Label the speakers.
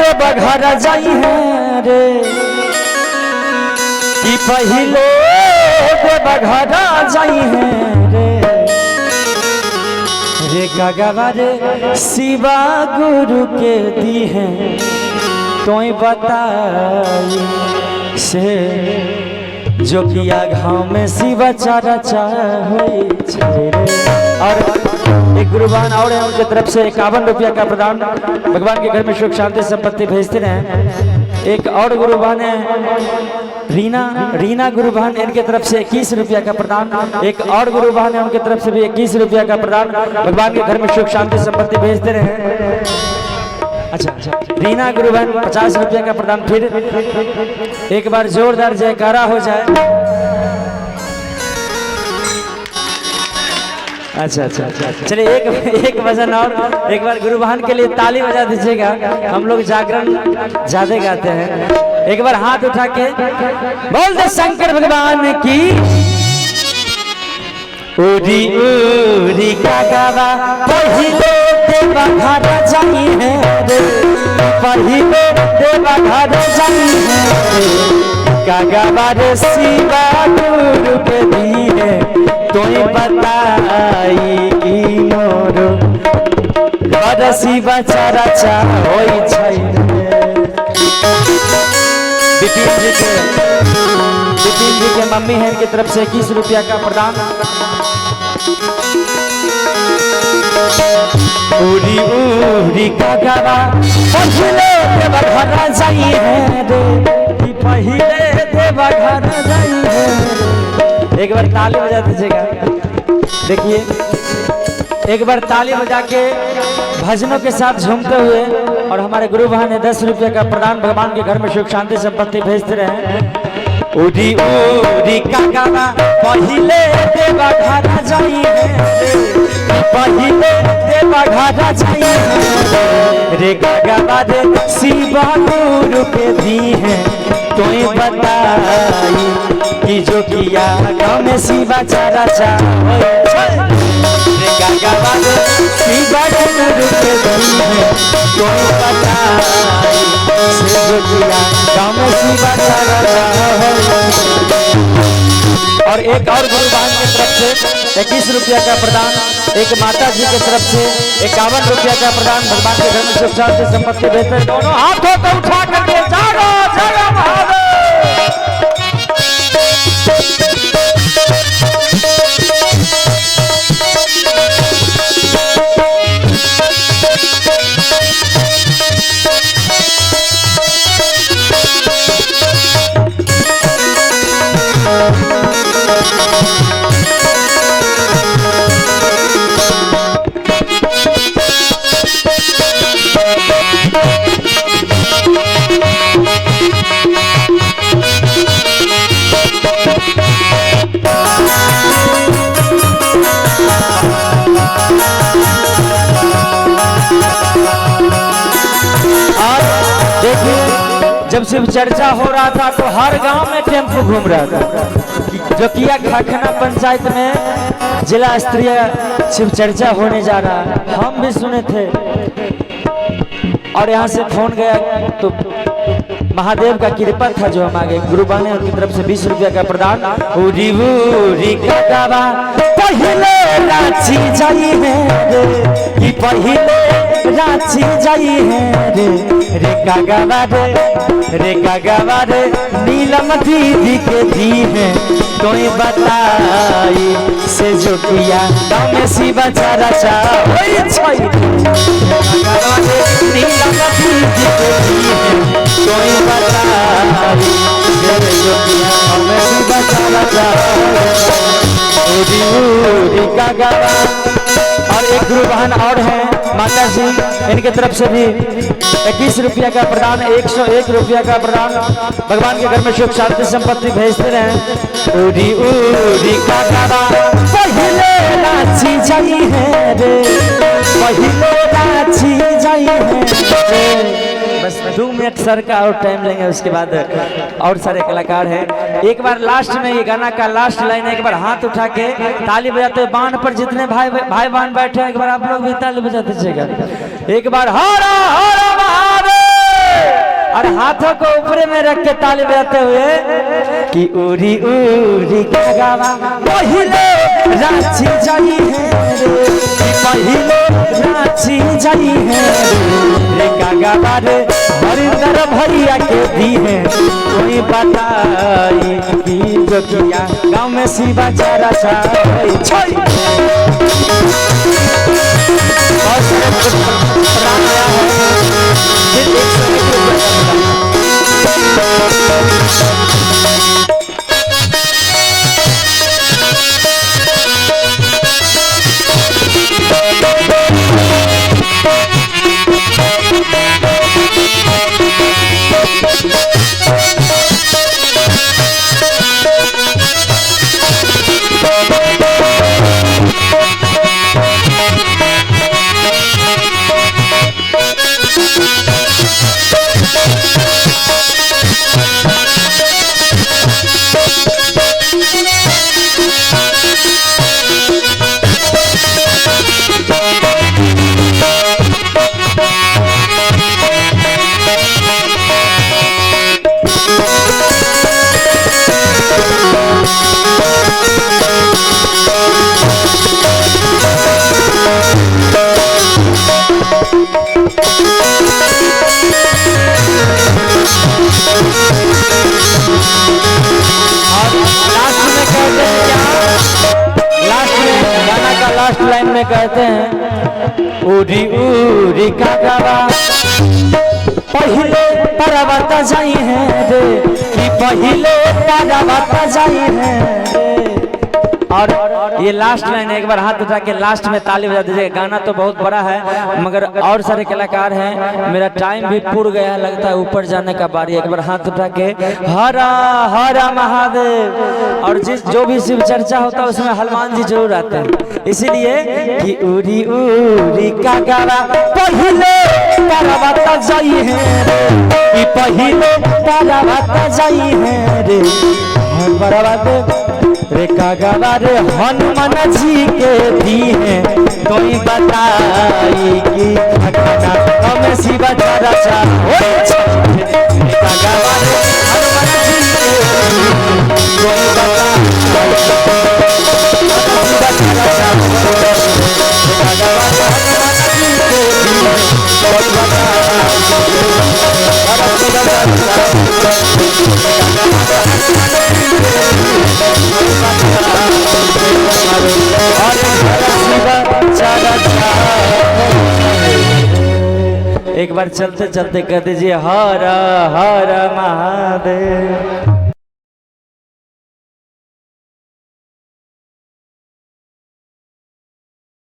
Speaker 1: देवघर जाई है रे कि पहले देवघर जाई है रे गगवा रे शिवा गुरु के दी है तो बताई से जो किया गाँव में शिवा चारा चाहे। और एक गुरुबान और है उनकी तरफ से 51 रुपया का प्रदान भगवान के घर में सुख शांति संपत्ति भेजते रहे। एक और गुरुबान है रीना गुरुबान, इनके तरफ से 21 रुपया का प्रदान। एक और गुरुबान है उनके तरफ से भी 21 रुपया का प्रदान भगवान के घर में सुख शांति संपत्ति भेजते रहे। अच्छा रीना गुरुबान 50 रुपया का प्रदान। फिर एक बार जोरदार जयकारा हो जाए। अच्छा चलिए एक वजन और एक बार गुरुबान के लिए ताली बजा दीजिएगा। हम लोग जागरण ज्यादा गाते हैं। एक बार हाथ उठा के बोल दे शंकर भगवान की। उरी उरी कागावा पहिले देवघर जाई है रे पहिले देवघर जाई है कागावा रे शिवा गुरु के दी है तोय बताई की मोरो घर शिवा चारा चा होई छै। विपिन जी के मम्मी है इनकी तरफ से 21 रुपया का प्रदान। उरी उरी कागावा पहिले देवघर जाई है रे पहिले देवघर जाई है। एक बार ताली बजा दीजिएगा। देखिए एक बार ताली बजा के भजनों के साथ झूमते हुए और हमारे गुरु भाई ने 10 रुपया का प्रदान भगवान के घर में सुख शांति संपत्ति भेजते रहे। उरी उरी कागावा पहिले देवघर जाई है पहिले देवघर जाई है रे कागावा रे शिवा गुरु के दी है तोय बताई कि जो किया गाँव में शिवा चारा चा रे कागावा रे शिवा गुरु के दी है तोय बताई से जो किया गाँव में शिवा चारा चा। और एक और गुरुबान की तरफ से 21 रुपया का प्रदान। एक माता जी की तरफ से 51 रुपया का प्रदान भगवान के घर में सुख शांति संपत्ति भेजते। दोनों हाथों को उठा करके जागो जागो महादेव। जब शिव चर्चा हो रहा था तो हर गांव में टेम्पो घूम रहा था। जो किया खाखना पंचायत में जिला स्तरीय शिव चर्चा होने जा रहा है, हम भी सुने थे। और यहाँ से फोन गया तो महादेव का कृपा था जो हम आगे। गुरुबान ने उनकी तरफ से 20 रुपया का प्रदान। उरी उरी कागावा पहिले रांची जाई है रे पहिले रांची जाई है रे कागावा रे नीलम दीदी के दी है तोय बताई से जो किया गाँव में शिवा चारा चा होई छै। नीलम दीदी के दी है तोय बताई से जो किया गाँव में शिवा चारा चा उरी कागावा। और एक गुरुबान और है माता जी, इनके तरफ से भी 21 रुपया का प्रदान, 101 रुपया का प्रदान भगवान के घर में सुख शांति संपत्ति भेजते रहे। उरी उरी कागावा पहिले रांची जाई है रे पहिले रांची जाई है। बस 2 मिनट सर का और टाइम लेंगे, उसके बाद और सारे कलाकार हैं। एक बार लास्ट में ये गाना का लास्ट लाइन है, एक बार हाथ उठा के ताली बजाते हुए बाण पर जितने भाई बहन बैठे हैं एक बार आप लोग भी ताली बजा दीजिएगा। एक बार हर हर महादेव। और हाथों को ऊपर में रख के ताली बजाते हुए कि उरी उरी कागावा पहिले रांची जाई है रे, कि पहिले रांची जाई है रे कागावा रे हरिंदर भैया के दी है कोई बताई कि जो किया गाँव में शिवा चारा छाई छाई। बहुत सारे आया लास्ट लाइन में कहते हैं उरी उरी कागावा पहिले परवता जाई है रे, कि पहिले परवता जाई है रे। और ये लास्ट लाइन है, एक बार हाथ उठा के लास्ट में ताली बजा दीजिएगा। गाना तो बहुत बड़ा है मगर और सारे कलाकार हैं, मेरा टाइम भी पूरा गया, लगता है ऊपर जाने का बारी। एक बार हाथ उठा के हरा हरा महादेव। और जिस जो भी शिव चर्चा होता है उसमें हनुमान जी जरूर आते हैं, इसीलिए कि उरी उरी कागावा पहिले परवता जाई है रे, कि पहिले परवता जाई है रे रे कागावा रे हनुमान जी के दी है कोई बताई कि खाना हमें शिवा चारा चा कागावा रे हनुमान जी के कोई बताई एक बार चलते चलते कह दीजिए हर हर महादेव।